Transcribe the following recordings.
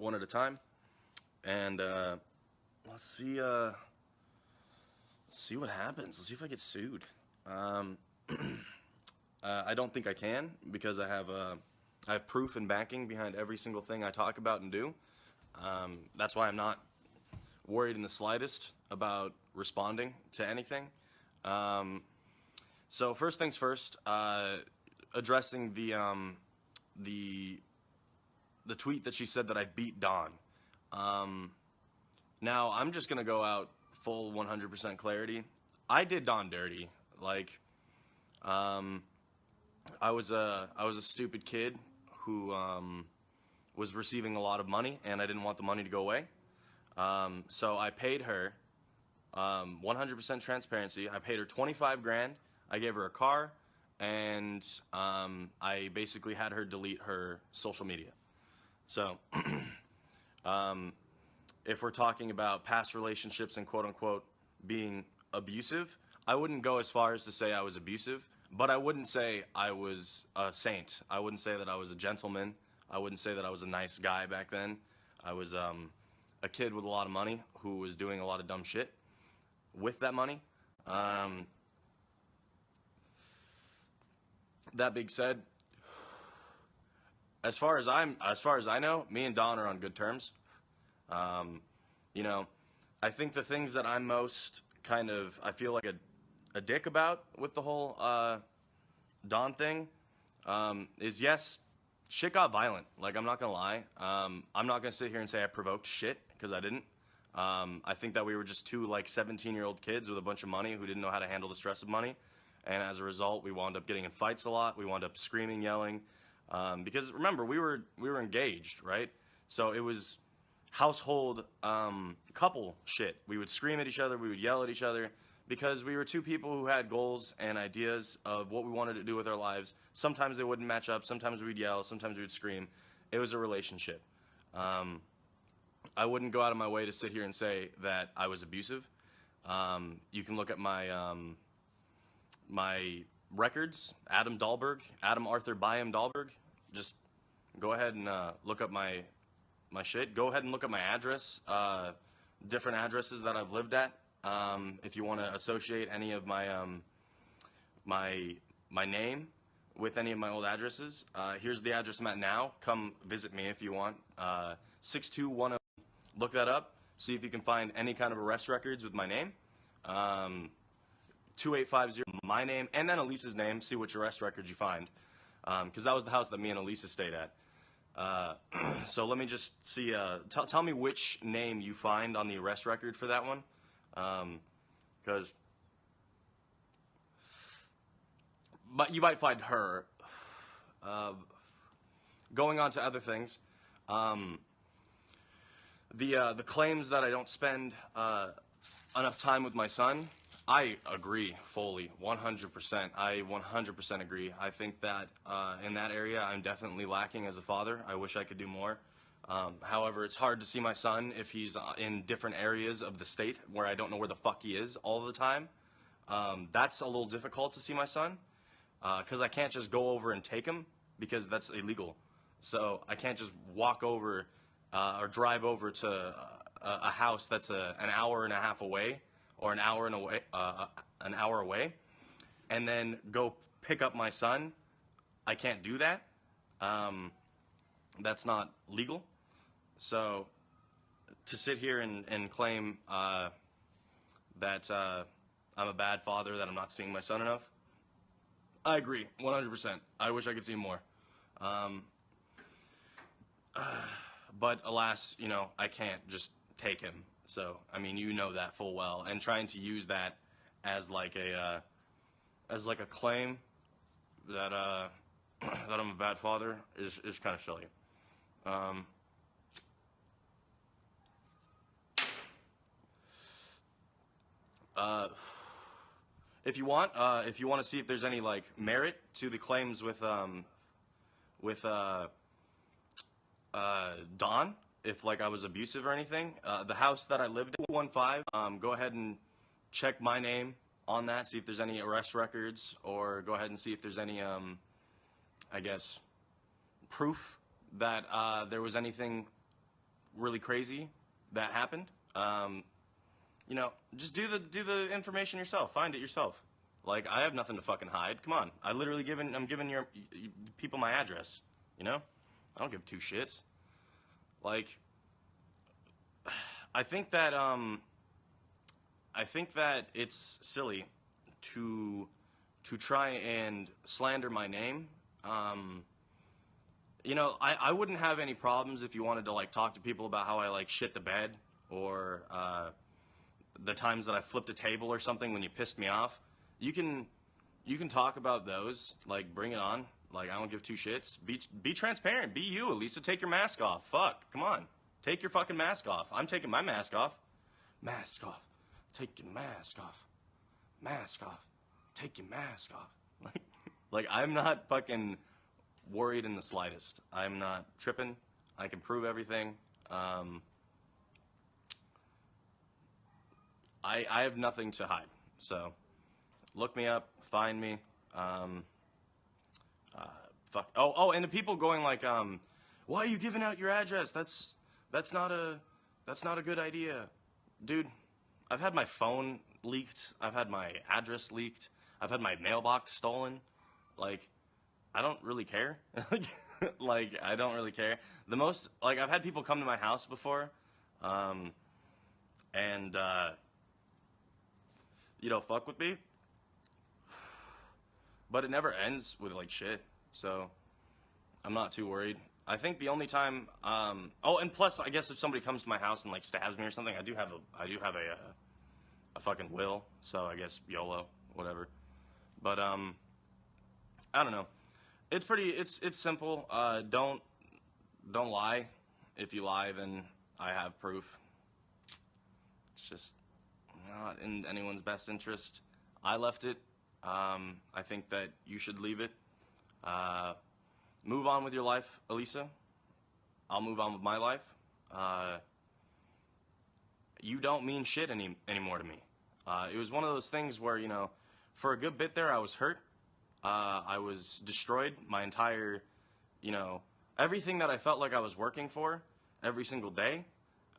one at a time, and let's see what happens. Let's see if I get sued. I don't think I can because I have proof and backing behind every single thing I talk about and do. That's why I'm not worried in the slightest about responding to anything. So first things first, addressing the tweet that she said that I beat Don. Now I'm just gonna go out full 100% clarity. I did Don dirty. Like, I was a stupid kid who was receiving a lot of money, and I didn't want the money to go away. So I paid her 100% transparency. I paid her 25 grand. I gave her a car, and I basically had her delete her social media. So if we're talking about past relationships and quote unquote being abusive, I wouldn't go as far as to say I was abusive, but I wouldn't say I was a saint. I wouldn't say that I was a gentleman. I wouldn't say that I was a nice guy back then. I was a kid with a lot of money who was doing a lot of dumb shit with that money. That being said, as far as I know, me and Don are on good terms. You know, I think the things that I'm most I feel like a dick about with the whole Don thing is, yes, shit got violent. Like, I'm not gonna lie. I'm not gonna sit here and say I provoked shit, because I didn't. I think that we were just two, like, 17-year-old kids with a bunch of money who didn't know how to handle the stress of money. And as a result, we wound up getting in fights a lot. We wound up screaming, yelling. Because, remember, we were engaged, right? So it was household couple shit. We would scream at each other. We would yell at each other. Because we were two people who had goals and ideas of what we wanted to do with our lives. Sometimes they wouldn't match up. Sometimes we'd yell. Sometimes we'd scream. It was a relationship. I wouldn't go out of my way to sit here and say that I was abusive. You can look at my my records, Adam Arthur Byam Dahlberg. Just go ahead and look up my shit. Go ahead and look at my address, different addresses that I've lived at. If you want to associate any of my my name with any of my old addresses, here's the address I'm at now. Come visit me if you want. 6210. Look that up. See if you can find any kind of arrest records with my name. 2850, my name, and then Alesa's name. See which arrest records you find, because that was the house that me and Alesa stayed at. So let me just see. Tell me which name you find on the arrest record for that one. Because but you might find her. Going on to other things, the claims that I don't spend enough time with my son, I agree fully, 100%. I 100% agree. I think that in that area, I'm definitely lacking as a father. I wish I could do more. However, it's hard to see my son if he's in different areas of the state where I don't know where the fuck he is all the time. That's a little difficult to see my son, because I can't just go over and take him, because that's illegal. So I can't just walk over or drive over to a house that's an hour and a half away, or an hour away, and then go pick up my son. I can't do that. That's not legal. So to sit here and claim that I'm a bad father, that I'm not seeing my son enough, I agree, 100%. I wish I could see more. But alas, you know, I can't just take him. So, I mean, you know that full well. And trying to use that as like a claim that that I'm a bad father is kind of silly. If you want to see if there's any like merit to the claims with Don, if like I was abusive or anything, the house that I lived in, 215, go ahead and check my name on that, see if there's any arrest records, or go ahead and see if there's any I guess proof that there was anything really crazy that happened, you know, just do the information yourself. Find it yourself. Like, I have nothing to fucking hide. Come on. I'm giving your people my address, you know? I don't give two shits. Like, I think that it's silly to try and slander my name. You know, I wouldn't have any problems if you wanted to, like, talk to people about how I, like, shit the bed, or the times that I flipped a table or something when you pissed me off. You can talk about those. Like, bring it on. Like, I don't give two shits. Be transparent. Be you. Alesa, take your mask off. Fuck. Come on. Take your fucking mask off. I'm taking my mask off. Mask off. Take your mask off. Mask off. Take your mask off. Like, I'm not fucking worried in the slightest. I'm not tripping. I can prove everything. I have nothing to hide. So, look me up. Find me. Fuck. Oh, and the people going like, why are you giving out your address? That's not a good idea. Dude, I've had my phone leaked. I've had my address leaked. I've had my mailbox stolen. Like, I don't really care. Like, I don't really care. The most, like, I've had people come to my house before, and, you know, fuck with me. But it never ends with, like, shit. So, I'm not too worried. I think the only time, oh, and plus, I guess if somebody comes to my house and, like, stabs me or something, I do have a fucking will. So, I guess YOLO, whatever. But, I don't know. It's it's simple. Don't lie. If you lie, then I have proof. It's just not in anyone's best interest. I left it. I think that you should leave it. Move on with your life, Alesa. I'll move on with my life. You don't mean shit anymore to me. It was one of those things where, you know, for a good bit there I was hurt. I was destroyed. My entire, you know, everything that I felt like I was working for every single day,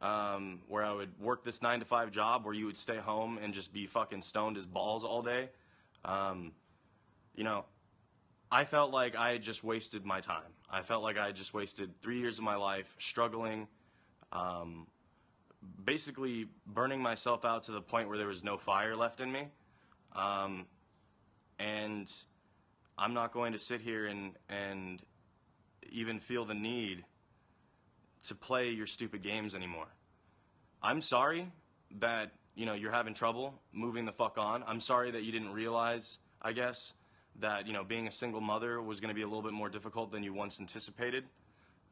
where I would work this 9-to-5 job where you would stay home and just be fucking stoned as balls all day. You know, I felt like I had just wasted my time. I felt like I had just wasted 3 years of my life struggling, basically burning myself out to the point where there was no fire left in me. And I'm not going to sit here and even feel the need to play your stupid games anymore. I'm sorry that, you know, you're having trouble moving the fuck on. I'm sorry that you didn't realize, I guess, that, you know, being a single mother was going to be a little bit more difficult than you once anticipated.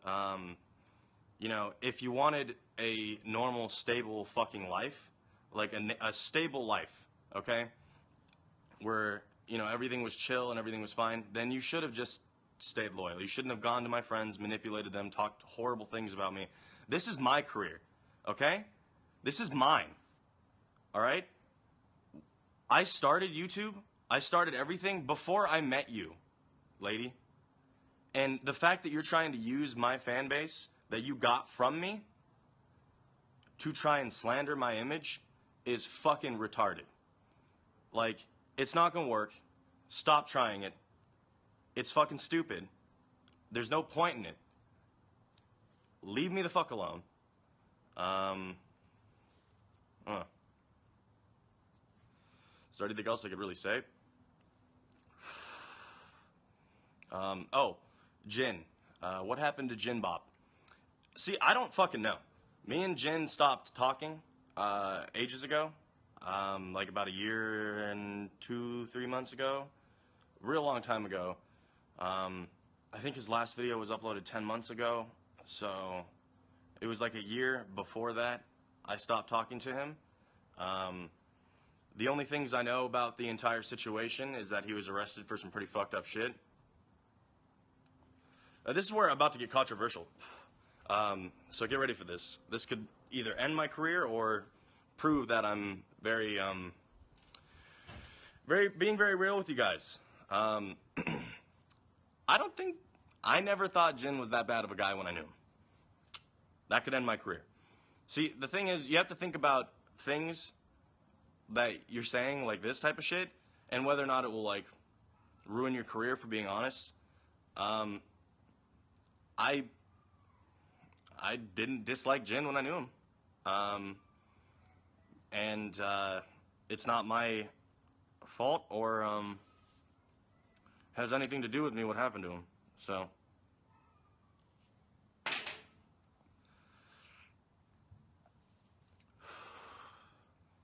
You know, if you wanted a normal, stable fucking life, like a stable life, okay, where, you know, everything was chill and everything was fine, then you should have just stayed loyal. You shouldn't have gone to my friends, manipulated them, talked horrible things about me. This is my career, okay? This is mine, all right? I started YouTube. I started everything before I met you, lady. And the fact that you're trying to use my fan base that you got from me to try and slander my image is fucking retarded. Like, it's not gonna work. Stop trying it. It's fucking stupid. There's no point in it. Leave me the fuck alone. Is there anything else I could really say? Oh, Jin. What happened to Jin Bop? See, I don't fucking know. Me and Jin stopped talking ages ago. Like about a year and 2-3 months ago. Real long time ago. I think his last video was uploaded 10 months ago. So it was like a year before that I stopped talking to him. The only things I know about the entire situation is that he was arrested for some pretty fucked up shit. This is where I'm about to get controversial. So get ready for this. This could either end my career or prove that I'm being very real with you guys. I never thought Jin was that bad of a guy when I knew him. That could end my career. See, the thing is, you have to think about things that you're saying, like this type of shit, and whether or not it will, like, ruin your career, for being honest. I didn't dislike Jin when I knew him. And it's not my fault or has anything to do with me what happened to him. So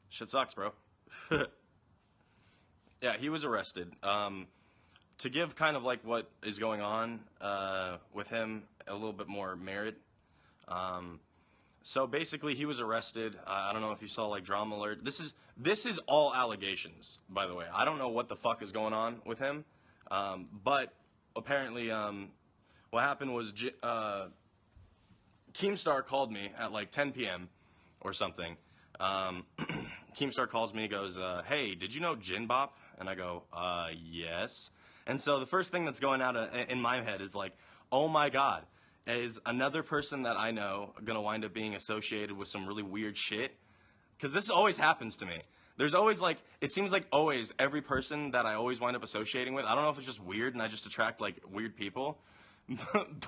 shit sucks, bro. Yeah, he was arrested. To give kind of like what is going on with him a little bit more merit. So basically, he was arrested. I don't know if you saw like Drama Alert. This is all allegations, by the way. I don't know what the fuck is going on with him, but apparently, what happened was Keemstar called me at like 10 p.m. or something. Keemstar calls me, goes, "Hey, did you know Jin Bop?" And I go, "Yes." And so the first thing that's going out in my head is like, oh my God, is another person that I know going to wind up being associated with some really weird shit? Because this always happens to me. There's always like, it seems like always every person that I always wind up associating with, I don't know if it's just weird and I just attract like weird people,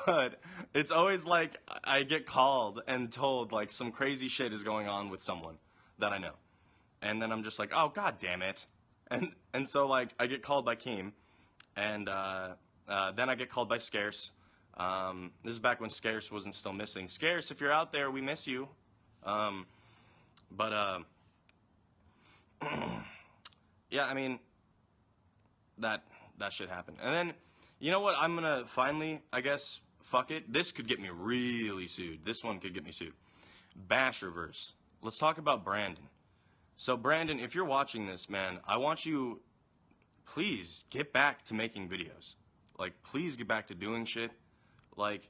but it's always like I get called and told like some crazy shit is going on with someone that I know. And then I'm just like, oh, God damn it. And so like I get called by Keem. And then I get called by Scarce. This is back when Scarce wasn't still missing. Scarce, if you're out there, we miss you. Yeah, I mean, that shit happened. And then, you know what? I'm gonna finally, I guess, fuck it. This could get me really sued. This one could get me sued. Bashurverse. Let's talk about Brandon. So Brandon, if you're watching this, man, I want you, please get back to making videos. Like, please get back to doing shit. Like,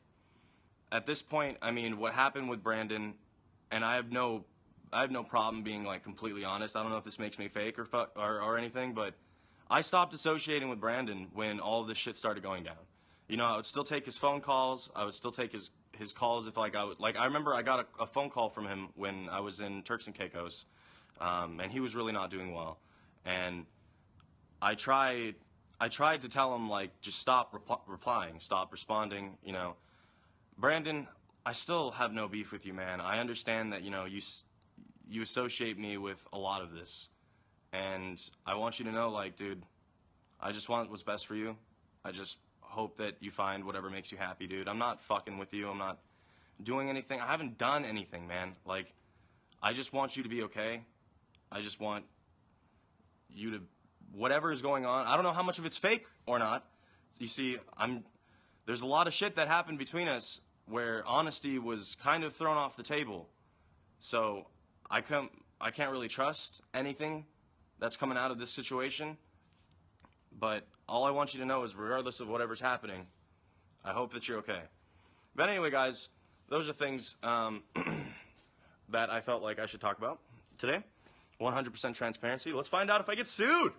at this point, I mean, what happened with Brandon, and I have no problem being like completely honest. I don't know if this makes me fake or anything, but I stopped associating with Brandon when all of this shit started going down. You know, I would still take his phone calls. I would still take his calls if like I remember I got a phone call from him when I was in Turks and Caicos, and he was really not doing well, and I tried to tell him, like, just stop replying, stop responding, you know. Brandon, I still have no beef with you, man. I understand that, you know, you associate me with a lot of this. And I want you to know, like, dude, I just want what's best for you. I just hope that you find whatever makes you happy, dude. I'm not fucking with you. I'm not doing anything. I haven't done anything, man. Like, I just want you to be okay. I just want you to... whatever is going on, I don't know how much of it's fake or not. You see, there's a lot of shit that happened between us where honesty was kind of thrown off the table. So I can't really trust anything that's coming out of this situation. But all I want you to know is, regardless of whatever's happening, I hope that you're okay. But anyway, guys, those are things that I felt like I should talk about today. 100% transparency. Let's find out if I get sued.